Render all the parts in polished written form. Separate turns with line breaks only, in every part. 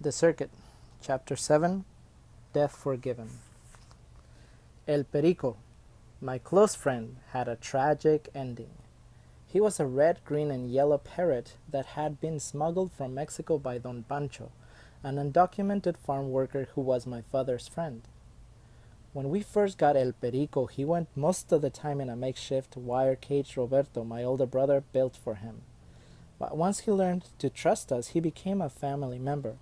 The Circuit, Chapter 7, Death Forgiven. El Perico, my close friend, had a tragic ending. He was a red, green, and yellow parrot that had been smuggled from Mexico by Don Pancho, an undocumented farm worker who was my father's friend. When we first got El Perico, he went most of the time in a makeshift wire cage Roberto, my older brother, built for him. But once he learned to trust us, he became a family member.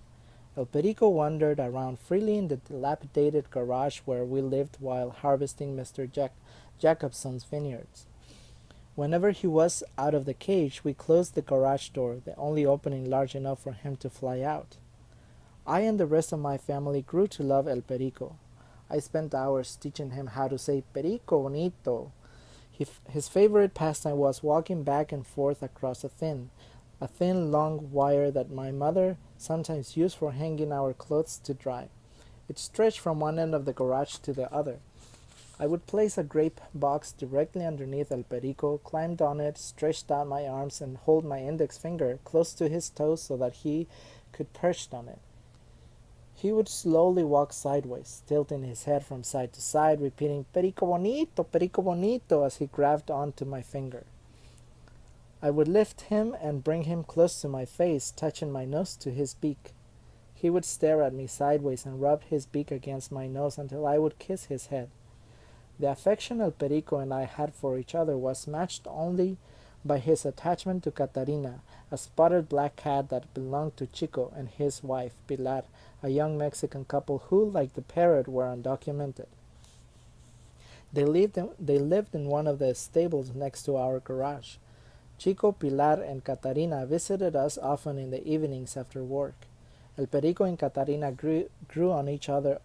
El Perico wandered around freely in the dilapidated garage where we lived while harvesting Mr. Jacobson's vineyards. Whenever he was out of the cage, we closed the garage door, the only opening large enough for him to fly out. I and the rest of my family grew to love El Perico. I spent hours teaching him how to say Perico bonito. His favorite pastime was walking back and forth across a thin, long wire that my mother sometimes used for hanging our clothes to dry. It stretched from one end of the garage to the other. I would place a grape box directly underneath El Perico, climbed on it, stretched out my arms, and hold my index finger close to his toes so that he could perch on it. He would slowly walk sideways, tilting his head from side to side, repeating Perico bonito, as he grabbed onto my finger. I would lift him and bring him close to my face, touching my nose to his beak. He would stare at me sideways and rub his beak against my nose until I would kiss his head. The affection El Perico and I had for each other was matched only by his attachment to Catarina, a spotted black cat that belonged to Chico and his wife, Pilar, a young Mexican couple who, like the parrot, were undocumented. They lived in one of the stables next to our garage. Chico, Pilar, and Catarina visited us often in the evenings after work. El Perico and Catarina grew on each other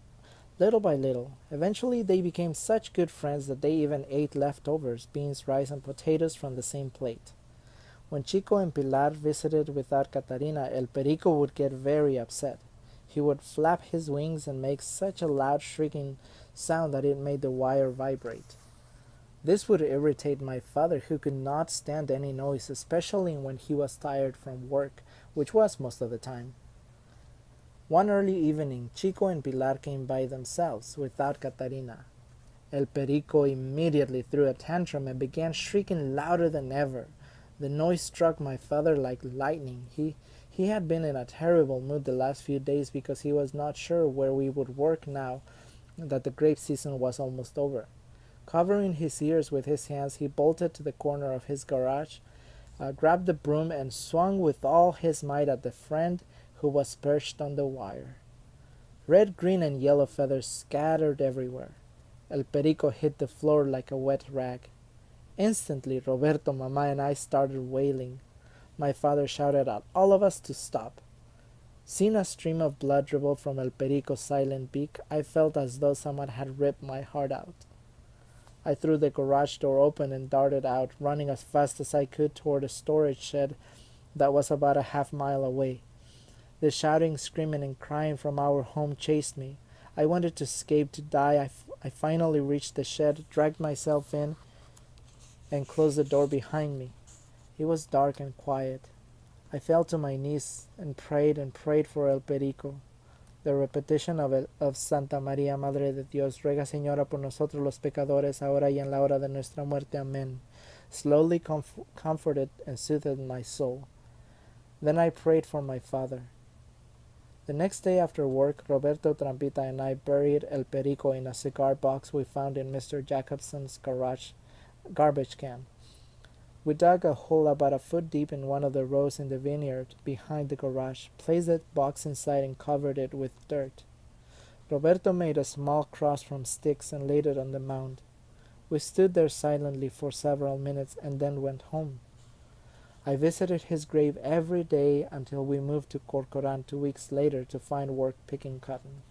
little by little. Eventually, they became such good friends that they even ate leftovers, beans, rice, and potatoes from the same plate. When Chico and Pilar visited without Catarina, El Perico would get very upset. He would flap his wings and make such a loud shrieking sound that it made the wire vibrate. This would irritate my father, who could not stand any noise, especially when he was tired from work, which was most of the time. One early evening, Chico and Pilar came by themselves, without Catarina. El Perico immediately threw a tantrum and began shrieking louder than ever. The noise struck my father like lightning. He had been in a terrible mood the last few days because he was not sure where we would work now that the grape season was almost over. Covering his ears with his hands, he bolted to the corner of his garage, grabbed the broom, and swung with all his might at the friend who was perched on the wire. Red, green, and yellow feathers scattered everywhere. El Perico hit the floor like a wet rag. Instantly, Roberto, Mama, and I started wailing. My father shouted at all of us to stop. Seeing a stream of blood dribble from El Perico's silent beak, I felt as though someone had ripped my heart out. I threw the garage door open and darted out, running as fast as I could toward a storage shed that was about a half-mile away. The shouting, screaming, and crying from our home chased me. I wanted to escape, to die. I finally reached the shed, dragged myself in, and closed the door behind me. It was dark and quiet. I fell to my knees and prayed for El Perico. The repetition of Santa María, Madre de Dios, ruega Señora por nosotros los pecadores, ahora y en la hora de nuestra muerte. Amen, slowly comforted and soothed my soul. Then I prayed for my father. The next day after work, Roberto, Trampita, and I buried El Perico in a cigar box we found in Mr. Jacobson's garbage can. We dug a hole about a foot deep in one of the rows in the vineyard behind the garage, placed the box inside, and covered it with dirt. Roberto made a small cross from sticks and laid it on the mound. We stood there silently for several minutes and then went home. I visited his grave every day until we moved to Corcoran 2 weeks later to find work picking cotton.